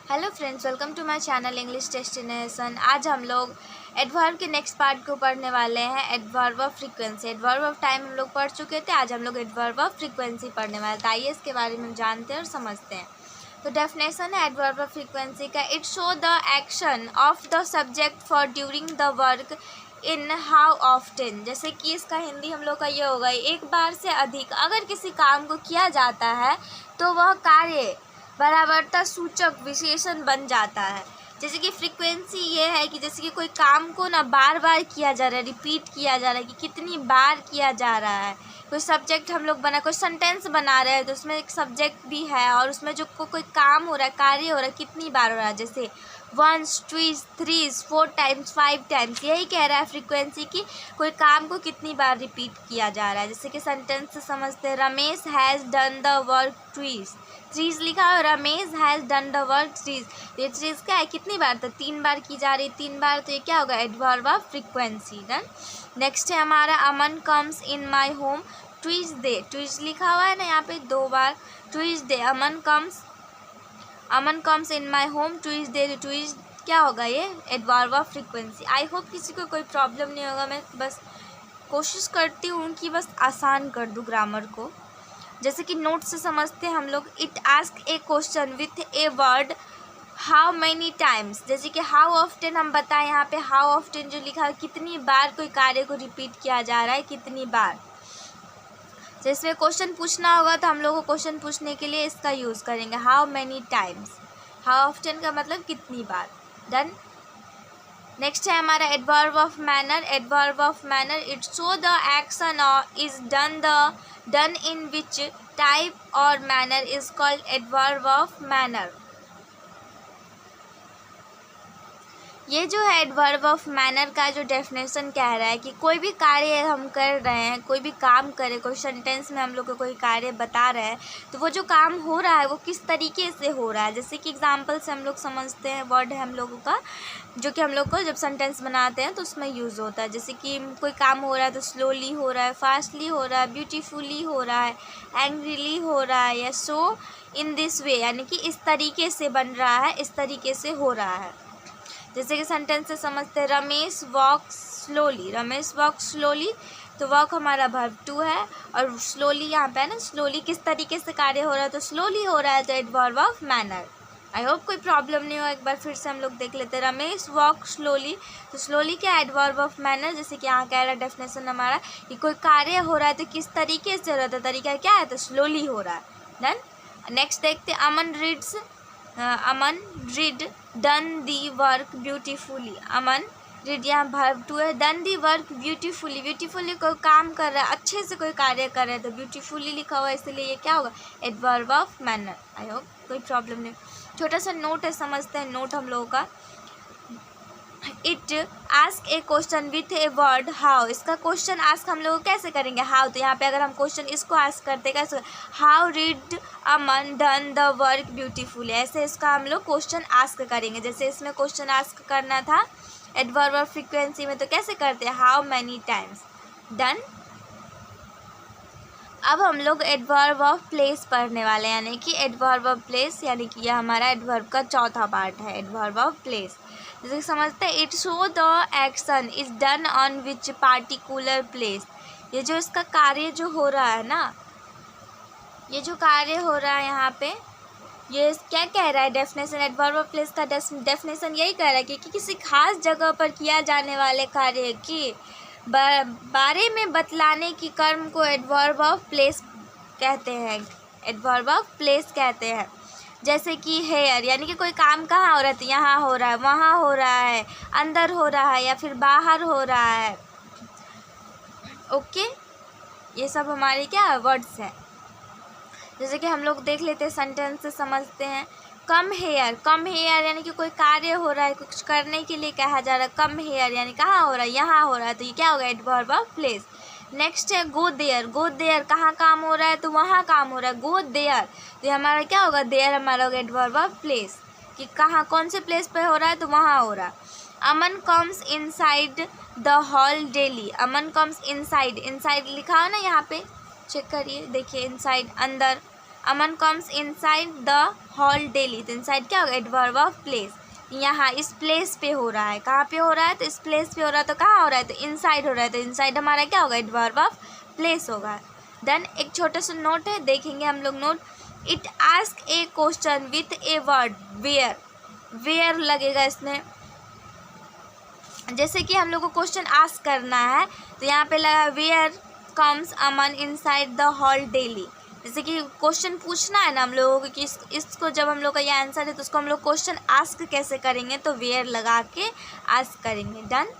Hello friends, welcome to my channel English destination. आज हम लोग एडवर्ब के नेक्स्ट पार्ट को पढ़ने वाले हैं। Adverb of frequency. Adverb of time हम लोग पढ़ चुके थे, आज हम लोग एडवर्ब ऑफ फ्रीक्वेंसी पढ़ने वाले थे। आइए इसके बारे में जानते हैं और समझते हैं। तो डेफिनेशन है एडवर्ब ऑफ फ्रीक्वेंसी का, it show the action of the subject for during the work in how often. जैसे कि इसका हिंदी हम लोग का ये होगा, एक बार से अधिक अगर किसी काम को किया जाता है तो वह कार्य बराबरता सूचक विशेषण बन जाता है। जैसे कि फ्रीक्वेंसी ये है कि जैसे कि कोई काम को ना बार बार किया जा रहा है, रिपीट किया जा रहा है कि कितनी बार किया जा रहा है। कोई सब्जेक्ट हम लोग कोई सेंटेंस बना रहे हैं तो उसमें एक सब्जेक्ट भी है और उसमें जो कोई काम हो रहा है, कार्य हो रहा है, कितनी बार हो रहा है। जैसे 1, 2, 3, 4 टाइम्स, 5 टाइम्स, यही कह रहा है फ्रीक्वेंसी की कोई काम को कितनी बार रिपीट किया जा रहा है। जैसे कि सेंटेंस से समझते हैं, Ramesh has done the work twice. Thrice लिखा है, Ramesh has done the work thrice. ये ट्रीज क्या है, कितनी बार? तो 3 बार की जा रही, 3 बार, तो ये क्या होगा? Adverb of frequency. Done. Next है हमारा, Aman comes in my home Tuesday. Twice लिखा हुआ है ना यहाँ पे 2 बार, Tuesday. Aman comes in my home Tuesday. Twice क्या होगा? ये adverb of frequency. I hope किसी को कोई प्रॉब्लम नहीं होगा। मैं बस कोशिश करती हूँ कि बस आसान कर दूँ ग्रामर को। जैसे कि नोट से समझते हैं हम लोग, it ask a question with a word how many times. जैसे कि हाउ ऑफ्टन हम बताएं, यहाँ पे हाउ ऑफ्टन जो लिखा है, कितनी बार कोई कार्य को रिपीट किया जा रहा है, कितनी बार। जैसे क्वेश्चन पूछना होगा तो हम लोग को क्वेश्चन पूछने के लिए इसका यूज़ करेंगे, how many times. How often का मतलब कितनी बार। डन। नेक्स्ट है हमारा adverb of manner. Adverb of manner, it show the action is done in which type or manner is called adverb of manner. ये जो है एडवर्ब ऑफ मैनर का जो डेफिनेशन कह रहा है कि कोई भी कार्य हम कर रहे हैं, कोई भी काम करें, कोई सेंटेंस में हम लोग को कोई कार्य बता रहे हैं तो वो जो काम हो रहा है वो किस तरीके से हो रहा है। जैसे कि एग्जांपल से हम लोग समझते हैं, वर्ड है हम लोगों का जो कि हम लोग को जब सेंटेंस बनाते हैं तो उसमें यूज़ होता है। जैसे कि कोई काम हो रहा है तो स्लोली हो रहा है, फास्टली हो रहा है, ब्यूटीफुली हो रहा है, एंग्रीली हो रहा है, या सो इन दिस वे, यानी कि इस तरीके से बन रहा है, इस तरीके से हो रहा है। जैसे कि सेंटेंस से समझते हैं, Ramesh walk slowly. Ramesh walk slowly, तो वॉक हमारा वर्ब 2 है और स्लोली यहाँ पे है ना, स्लोली किस तरीके से कार्य हो रहा है, तो स्लोली हो रहा है, तो adverb of manner. I hope कोई प्रॉब्लम नहीं हो। एक बार फिर से हम लोग देख लेते हैं, रमेश वॉक स्लोली, तो स्लोली क्या, एडवर्ब ऑफ मैनर। जैसे कि यहाँ कह रहा है डेफिनेशन हमारा कि कोई कार्य हो रहा है तो किस तरीके से हो रहा है, तो तरीका क्या है, तो स्लोली हो रहा है। डन। नेक्स्ट देखते हैं, Aman read done the work beautifully. Aman read यहाँ वर्ब 2 है, done the work beautifully. Beautifully कोई काम कर रहा है, अच्छे से कोई कार्य कर रहा है, तो ब्यूटीफुली लिखा हुआ है, इसलिए ये क्या होगा, adverb of manner. I hope कोई प्रॉब्लम नहीं। छोटा सा नोट है, समझते हैं नोट हम लोगों का। It ask a question with a word how. इसका क्वेश्चन आस्क हम लोग कैसे करेंगे, हाउ। तो यहाँ पे अगर हम क्वेश्चन इसको आस्क करते कैसे, how read Aman done the work beautifully, ऐसे इसका हम लोग क्वेश्चन आस्क करेंगे। जैसे इसमें क्वेश्चन आस्क करना था एडवर्ब ऑफ फ्रीक्वेंसी में, तो कैसे करते हैं, हाउ मैनी टाइम्स। डन। अब हम लोग एडवर्ब ऑफ प्लेस पढ़ने वाले हैं, यानी कि एडवर्ब ऑफ प्लेस, यानी कि यह हमारा एडवर्ब का चौथा पार्ट है, एडवर्ब ऑफ प्लेस। जैसे समझते हैं, it show the action is done on which particular place. ये जो इसका कार्य जो हो रहा है ना, ये जो कार्य हो रहा है यहाँ पे, ये क्या कह रहा है डेफिनेशन, एडवर्ब ऑफ प्लेस का डेफिनेशन यही कह रहा है कि किसी खास जगह पर किया जाने वाले कार्य की बारे में बतलाने की कर्म को एडवर्ब ऑफ प्लेस कहते हैं, एडवर्ब ऑफ प्लेस कहते हैं। जैसे कि हेयर, यानी कि कोई काम कहाँ हो रहा है, तो यहाँ हो रहा है, वहाँ हो रहा है, अंदर हो रहा है, या फिर बाहर हो रहा है। ओके, ये सब हमारे क्या वर्ड्स हैं। जैसे कि हम लोग देख लेते हैं, सेंटेंस से समझते हैं, कम हेयर। कम हेयर यानी कि कोई कार्य हो रहा है, कुछ करने के लिए कहा जा रहा है, कम हेयर यानी कहाँ हो रहा है, यहाँ हो रहा है, तो ये क्या होगा, एडवर्ब ऑफ प्लेस। नेक्स्ट है गो देयर। गो देयर, कहाँ काम हो रहा है, तो वहाँ काम हो रहा है, गो देयर, तो ये हमारा क्या होगा, देयर हमारा होगा एडवर्ब ऑफ प्लेस, कि कहाँ कौन से प्लेस पे हो रहा है, तो वहाँ हो रहा है। Aman comes inside the hall daily. Aman comes inside, inside लिखा हो ना यहाँ पे, चेक करिए, देखिए इनसाइड अंदर, Aman comes inside the hall daily, तो इनसाइड क्या होगा, एडवर्ब ऑफ प्लेस। यहाँ इस प्लेस पे हो रहा है, कहाँ पे हो रहा है, तो इस प्लेस पे हो रहा है, तो कहाँ हो रहा है, तो इनसाइड हो रहा है, तो इनसाइड हमारा क्या होगा, एडवर्ब ऑफ प्लेस होगा। देन एक छोटा सा नोट है, देखेंगे हम लोग note. It ask a question with a word where, where लगेगा इसमें। जैसे कि हम लोग को क्वेश्चन आस्क करना है, तो यहाँ पे लगा where comes Aman inside the hall daily. जैसे कि क्वेश्चन पूछना है ना हम लोगों को कि इसको जब हम लोग का ये आंसर है तो उसको हम लोग क्वेश्चन आस्क कैसे करेंगे, तो वेयर लगा के आस्क करेंगे। डन।